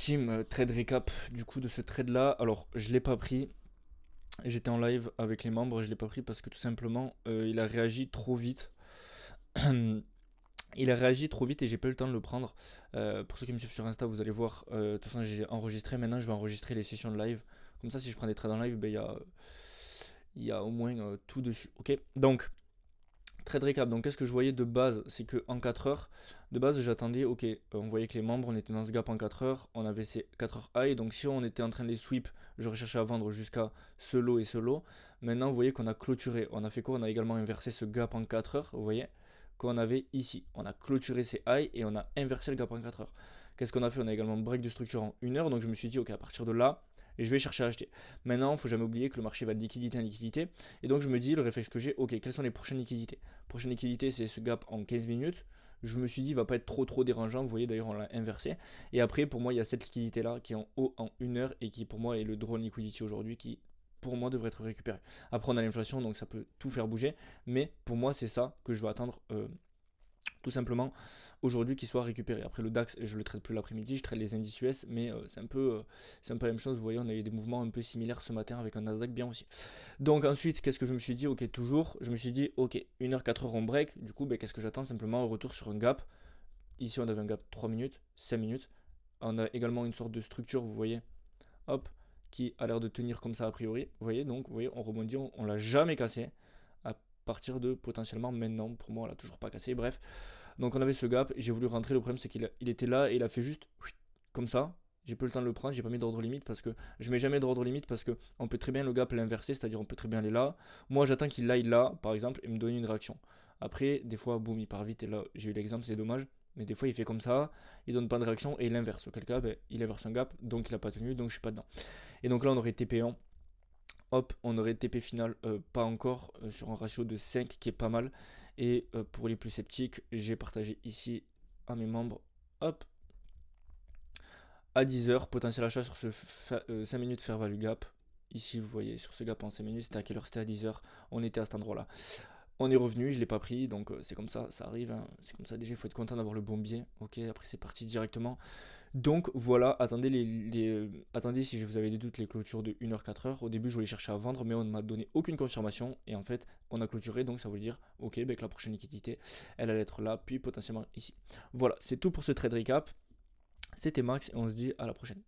Team trade recap du coup de ce trade là. Alors je l'ai pas pris. J'étais en live avec les membres, je l'ai pas pris parce que tout simplement il a réagi trop vite. Il a réagi trop vite et j'ai pas eu le temps de le prendre. Pour ceux qui me suivent sur Insta, vous allez voir. De toute façon, j'ai enregistré. Maintenant, je vais enregistrer les sessions de live. Comme ça, si je prends des trades en live, ben, il y a au moins tout dessus. Ok. Donc, trade récap. Donc, qu'est-ce que je voyais de base? C'est que en 4 heures, de base, j'attendais. Ok, on voyait que les membres, on était dans ce gap en 4 heures. On avait ces 4 heures high. Donc, si on était en train de les sweep, j'aurais cherché à vendre jusqu'à ce lot et ce lot. Maintenant, vous voyez qu'on a clôturé. On a fait quoi? On a également inversé ce gap en 4 heures. Vous voyez? Qu'on avait ici. On a clôturé ces highs et on a inversé le gap en 4 heures. Qu'est-ce qu'on a fait? On a également break de structure en 1 heure. Donc, je me suis dit, ok, à partir de là, et je vais chercher à acheter. Maintenant, il ne faut jamais oublier que le marché va de liquidité en liquidité. Et donc, je me dis, le réflexe que j'ai, ok, quelles sont les prochaines liquidités? Prochaine liquidité, c'est ce gap en 15 minutes. Je me suis dit, il va pas être trop dérangeant. Vous voyez, d'ailleurs, on l'a inversé. Et après, pour moi, il y a cette liquidité-là qui est en haut en 1 heure et qui, pour moi, est le drone liquidity aujourd'hui qui, pour moi, devrait être récupéré. Après, on a l'inflation, donc ça peut tout faire bouger. Mais pour moi, c'est ça que je vais attendre tout simplement aujourd'hui qu'il soit récupéré. Après le DAX, je le traite plus l'après-midi, je traite les indices US, mais c'est un peu la même chose. Vous voyez, on a eu des mouvemts un peu similaires ce matin avec un Nasdaq bien aussi. Donc ensuite, qu'est-ce que je me suis dit? Ok, toujours, je me suis dit, ok, 1 heure, 4 heures on break, du coup, ben, qu'est-ce que j'attends? Simplement un retour sur un gap. Ici, on avait un gap 3 minutes, 5 minutes. On a également une sorte de structure, vous voyez, hop, qui a l'air de tenir comme ça a priori. Vous voyez, donc, vous voyez, on rebondit, on l'a jamais cassé. À partir de potentiellement maintenant, pour moi, on l'a toujours pas cassé. Bref, donc on avait ce gap, j'ai voulu rentrer, le problème c'est qu'il était là et il a fait juste comme ça. J'ai pas eu le temps de le prendre, j'ai pas mis d'ordre limite parce que je mets jamais d'ordre limite parce que on peut très bien le gap l'inverser, c'est-à-dire on peut très bien aller là. Moi j'attends qu'il aille là, par exemple, et me donne une réaction. Après, des fois, boum, il part vite et là j'ai eu l'exemple, c'est dommage. Mais des fois il fait comme ça, il donne pas de réaction et il inverse. Auquel cas, ben, il inverse un gap, donc il a pas tenu, donc je suis pas dedans. Et donc là on aurait TP1, hop, on aurait TP final, pas encore, sur un ratio de 5 qui est pas mal. Et pour les plus sceptiques, j'ai partagé ici à mes membres, hop, à 10 heures, potentiel achat sur ce 5 minutes fair value gap. Ici, vous voyez, sur ce gap en 5 minutes, c'était à quelle heure? C'était à 10 heures. On était à cet endroit-là. On est revenu, je l'ai pas pris, donc c'est comme ça arrive, hein. C'est comme ça, déjà il faut être content d'avoir le bon biais. Ok, après c'est parti directement. Donc voilà, attendez, attendez si vous avez des doutes, les clôtures de 1 heure 4 heures. Au début, je voulais chercher à vendre, mais on ne m'a donné aucune confirmation. Et en fait, on a clôturé, donc ça veut dire, ok, ben, que la prochaine liquidité, elle allait être là, puis potentiellement ici. Voilà, c'est tout pour ce trade recap. C'était Max et on se dit à la prochaine.